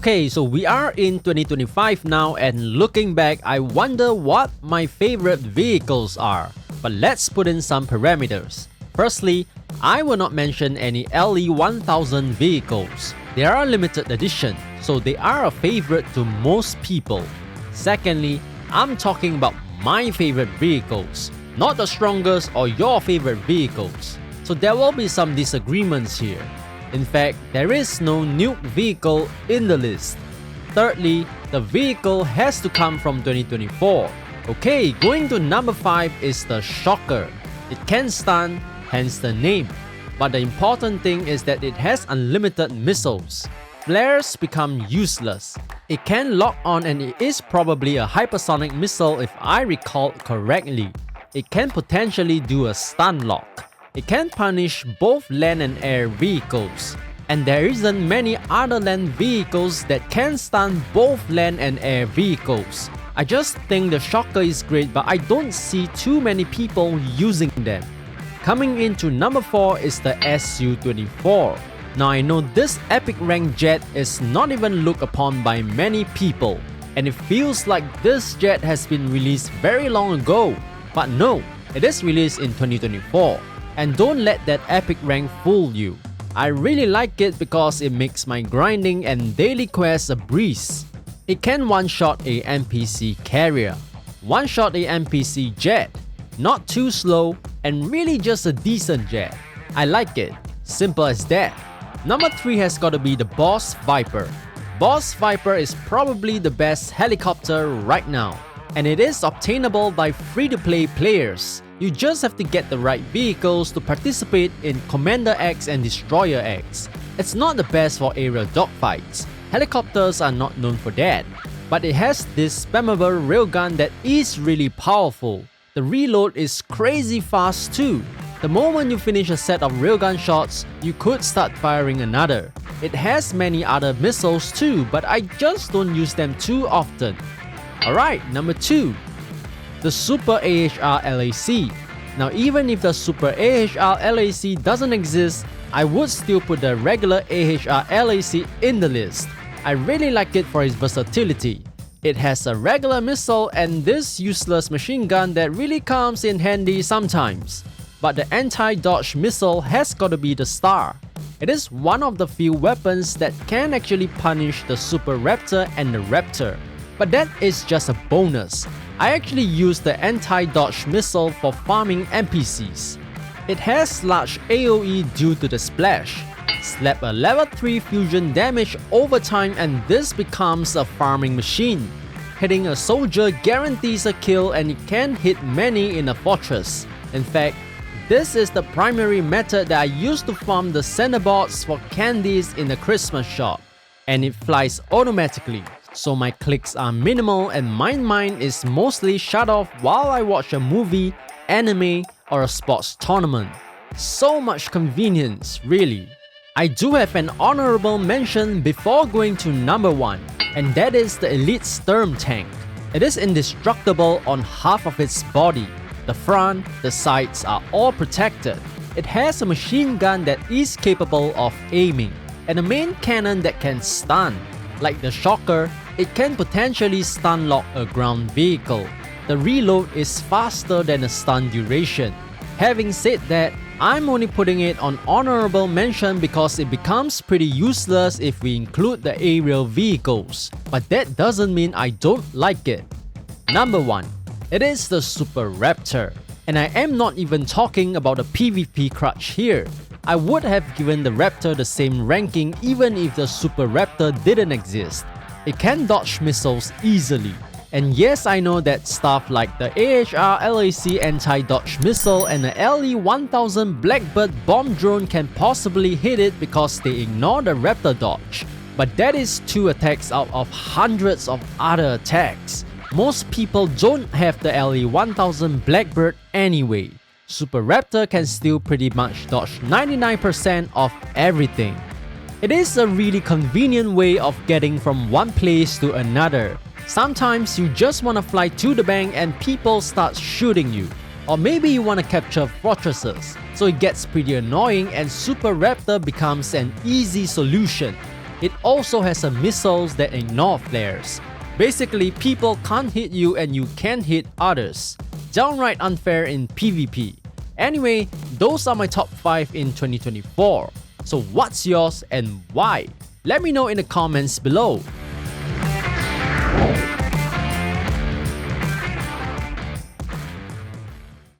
Okay, so we are in 2025 now, and looking back, I wonder what my favorite vehicles are. But let's put in some parameters. Firstly, I will not mention any LE1000 vehicles. They are limited edition, so they are a favorite to most people. Secondly, I'm talking about my favorite vehicles, not the strongest or your favorite vehicles. So there will be some disagreements here. In fact, there is no nuke vehicle in the list. Thirdly, the vehicle has to come from 2024. Okay, going to number 5 is the Shocker. It can stun, hence the name. But the important thing is that it has unlimited missiles. Flares become useless. It can lock on, and it is probably a hypersonic missile if I recall correctly. It can potentially do a stun lock. It can punish both land and air vehicles. And there isn't many other land vehicles that can stun both land and air vehicles. I just think the Shocker is great, but I don't see too many people using them. Coming into number 4 is the Su-24. Now I know this epic rank jet is not even looked upon by many people, and it feels like this jet has been released very long ago. But no, it is released in 2024. And don't let that epic rank fool you. I really like it because it makes my grinding and daily quests a breeze. It can one-shot a NPC carrier, one-shot a NPC jet, not too slow, and really just a decent jet. I like it, simple as that. Number 3 has got to be the Boss Viper. Boss Viper is probably the best helicopter right now, and it is obtainable by free-to-play players. You just have to get the right vehicles to participate in Commander X and Destroyer X. It's not the best for aerial dogfights. Helicopters are not known for that. But it has this spammable railgun that is really powerful. The reload is crazy fast too. The moment you finish a set of railgun shots, you could start firing another. It has many other missiles too, but I just don't use them too often. Alright, number 2. The Super AHR LAC. Now even if the Super AHR LAC doesn't exist, I would still put the regular AHR LAC in the list. I really like it for its versatility. It has a regular missile and this useless machine gun that really comes in handy sometimes. But the anti-dodge missile has got to be the star. It is one of the few weapons that can actually punish the Super Raptor and the Raptor. But that is just a bonus. I actually use the anti-dodge missile for farming NPCs. It has large AoE due to the splash. Slap a level 3 fusion damage over time and this becomes a farming machine. Hitting a soldier guarantees a kill, and it can hit many in a fortress. In fact, this is the primary method that I use to farm the Centerbots for candies in the Christmas shop. And it flies automatically, so my clicks are minimal and my mind is mostly shut off while I watch a movie, anime, or a sports tournament. So much convenience, really. I do have an honorable mention before going to number 1, and that is the Elite Sturm tank. It is indestructible on half of its body. The front, the sides are all protected. It has a machine gun that is capable of aiming, and a main cannon that can stun. Like the Shocker, it can potentially stun lock a ground vehicle. The reload is faster than the stun duration. Having said that, I'm only putting it on honorable mention because it becomes pretty useless if we include the aerial vehicles. But that doesn't mean I don't like it. Number 1. It is the Super Raptor. And I am not even talking about the PvP crutch here. I would have given the Raptor the same ranking even if the Super Raptor didn't exist. It can dodge missiles easily. And yes, I know that stuff like the AHR LAC anti-dodge missile and the LE1000 Blackbird bomb drone can possibly hit it because they ignore the Raptor dodge. But that is 2 attacks out of hundreds of other attacks. Most people don't have the LE1000 Blackbird anyway. Super Raptor can still pretty much dodge 99% of everything. It is a really convenient way of getting from one place to another. Sometimes you just want to fly to the bank and people start shooting you. Or maybe you want to capture fortresses, so it gets pretty annoying and Super Raptor becomes an easy solution. It also has some missiles that ignore flares. Basically, people can't hit you and you can't hit others. Downright unfair in PvP. Anyway, those are my top 5 in 2024. So what's yours and why? Let me know in the comments below.